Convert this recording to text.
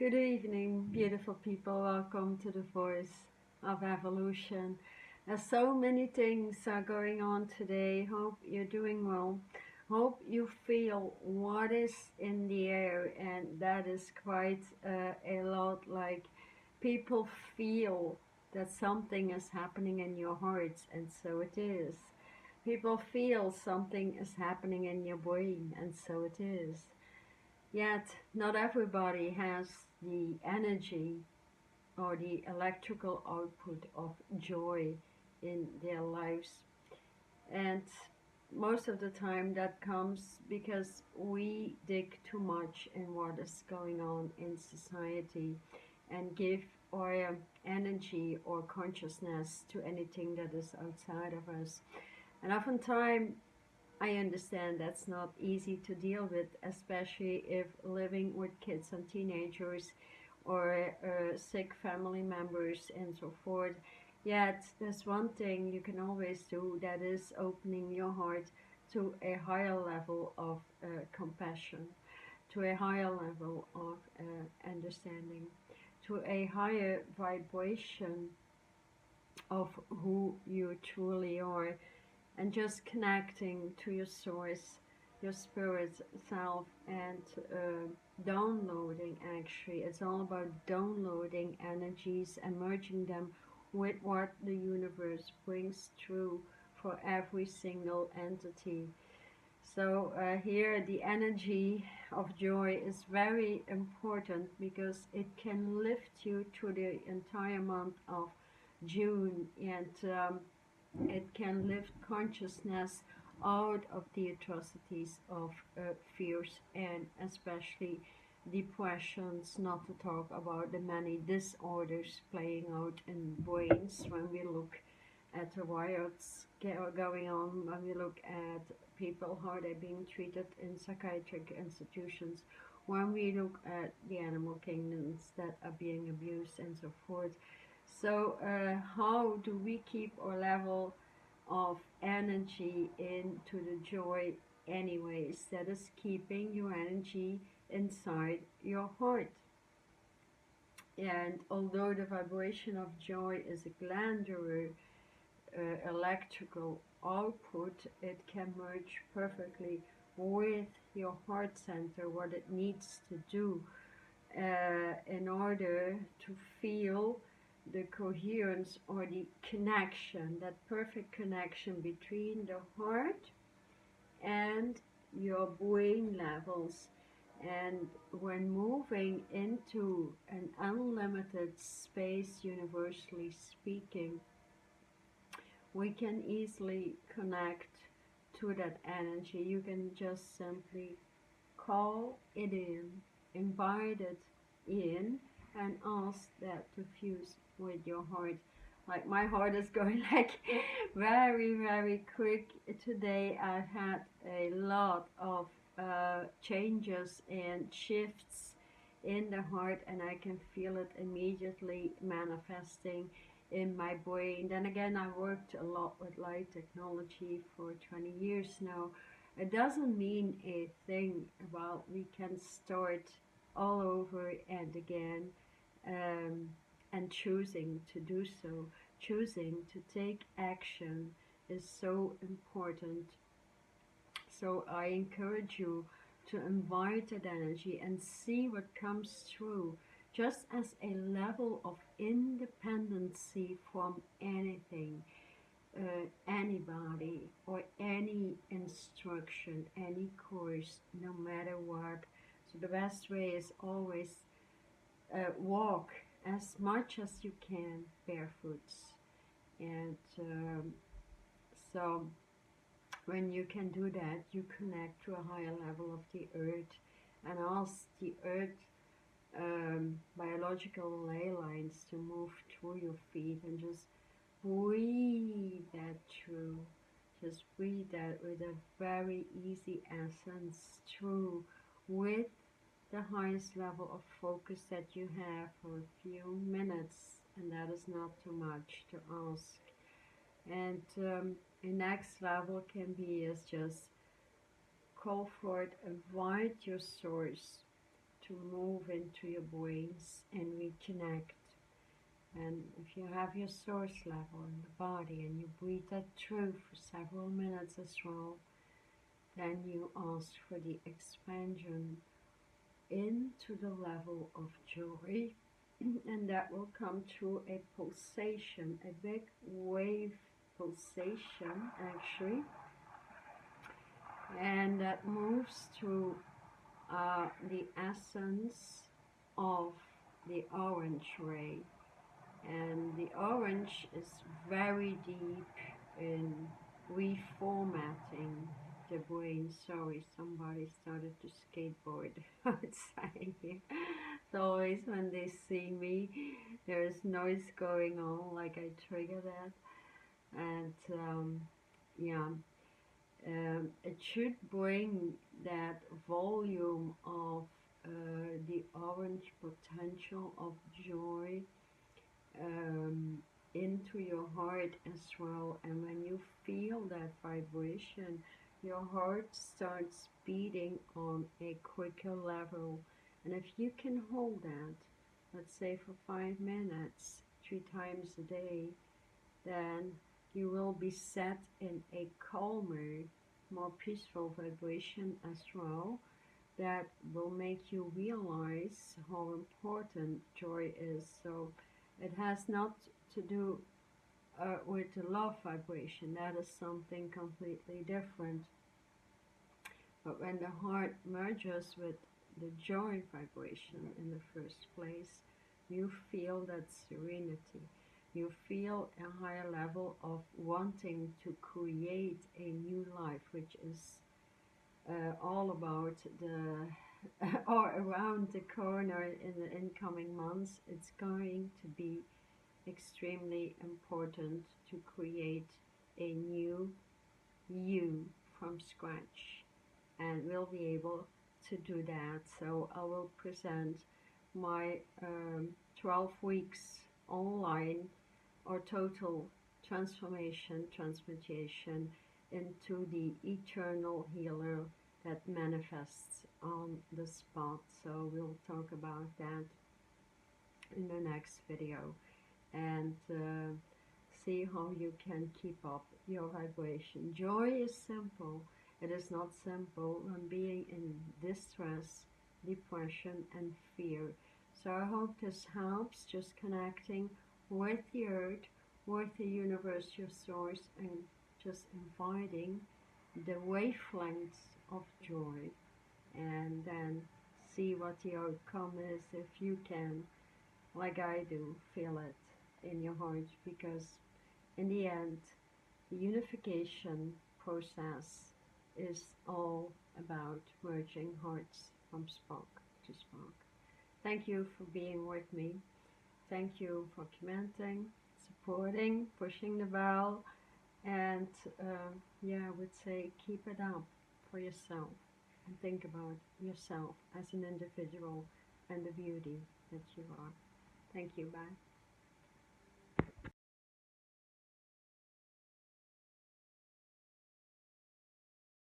Good evening, beautiful people. Welcome to the Voice of Evolution. So many things are going on today. Hope you're doing well. Hope you feel what is in the air, and that is quite a lot. Like people feel that something is happening in your hearts, and so it is. People feel something is happening in your brain, and so it is. Yet, not everybody has the energy or the electrical output of joy in their lives. And most of the time that comes because we dig too much in what is going on in society and give our energy or consciousness to anything that is outside of us. And oftentimes I understand that's not easy to deal with, especially if living with kids and teenagers or sick family members and so forth. Yet, there's one thing you can always do, that is opening your heart to a higher level of compassion, to a higher level of understanding, to a higher vibration of who you truly are, and just connecting to your source, your spirit self, and downloading. Actually, it's all about downloading energies and merging them with what the universe brings through for every single entity. So here the energy of joy is very important because it can lift you through the entire month of June, and it can lift consciousness out of the atrocities of fears and especially depressions, not to talk about the many disorders playing out in brains when we look at the riots going on, when we look at people how they're being treated in psychiatric institutions, when we look at the animal kingdoms that are being abused and so forth. So how do we keep our level of energy into the joy anyways? That is keeping your energy inside your heart. And although the vibration of joy is a glandular electrical output, it can merge perfectly with your heart center, what it needs to do in order to feel the coherence or the connection, that perfect connection between the heart and your brain levels. And when moving into an unlimited space, universally speaking, we can easily connect to that energy. You can just simply call it in, invite it in, and ask that to fuse with your heart. Like my heart is going like very, very quick today. I've had a lot of changes and shifts in the heart, and I can feel it immediately manifesting in my brain. Then again, I worked a lot with light technology for 20 years now. It doesn't mean a thing about we can start all over and again, um, and choosing to do so, choosing to take action is so important. So I encourage you to invite that energy and see what comes through, just as a level of independency from anything, anybody, or any instruction, any course, no matter what. So the best way is always walk as much as you can barefoot. And so when you can do that, you connect to a higher level of the earth, and ask the earth biological ley lines to move through your feet, and just breathe that through. Just breathe that with a very easy essence through, with the highest level of focus that you have for a few minutes, and that is not too much to ask. And the next level can be as just call for it, invite your source to move into your brains and reconnect. And if you have your source level in the body and you breathe that through for several minutes as well, then you ask for the expansion into the level of joy, and that will come through a pulsation, a big wave pulsation actually, and that moves through the essence of the orange ray. And the orange is very deep in reformatting the brain. Sorry, somebody started to skateboard outside here. So always when they see me, there's noise going on, like I trigger that. And yeah, it should bring that volume of the orange potential of joy into your heart as well. And when you feel that vibration, your heart starts beating on a quicker level. And if you can hold that, let's say for 5 minutes 3 times a day, then you will be set in a calmer, more peaceful vibration as well, that will make you realize how important joy is. So it has not to do with the love vibration. That is something completely different. But when the heart merges with the joy vibration in the first place, you feel that serenity. You feel a higher level of wanting to create a new life, which is all about the or around the corner in the incoming months. It's going to be extremely important to create a new you from scratch, and we'll be able to do that. So I will present my 12 weeks online or total transmutation into the eternal healer that manifests on the spot. So we'll talk about that in the next video, and see how you can keep up your vibration. Joy is simple. It is not simple when being in distress, depression, and fear. So I hope this helps, just connecting with the earth, with the universe, your source, and just inviting the wavelengths of joy, and then see what the outcome is if you can, like I do, feel it in your heart, because in the end, the unification process is all about merging hearts from spark to spark. Thank you for being with me. Thank you for commenting, supporting, pushing the bell, and yeah, I would say keep it up for yourself and think about yourself as an individual and the beauty that you are. Thank you. Bye.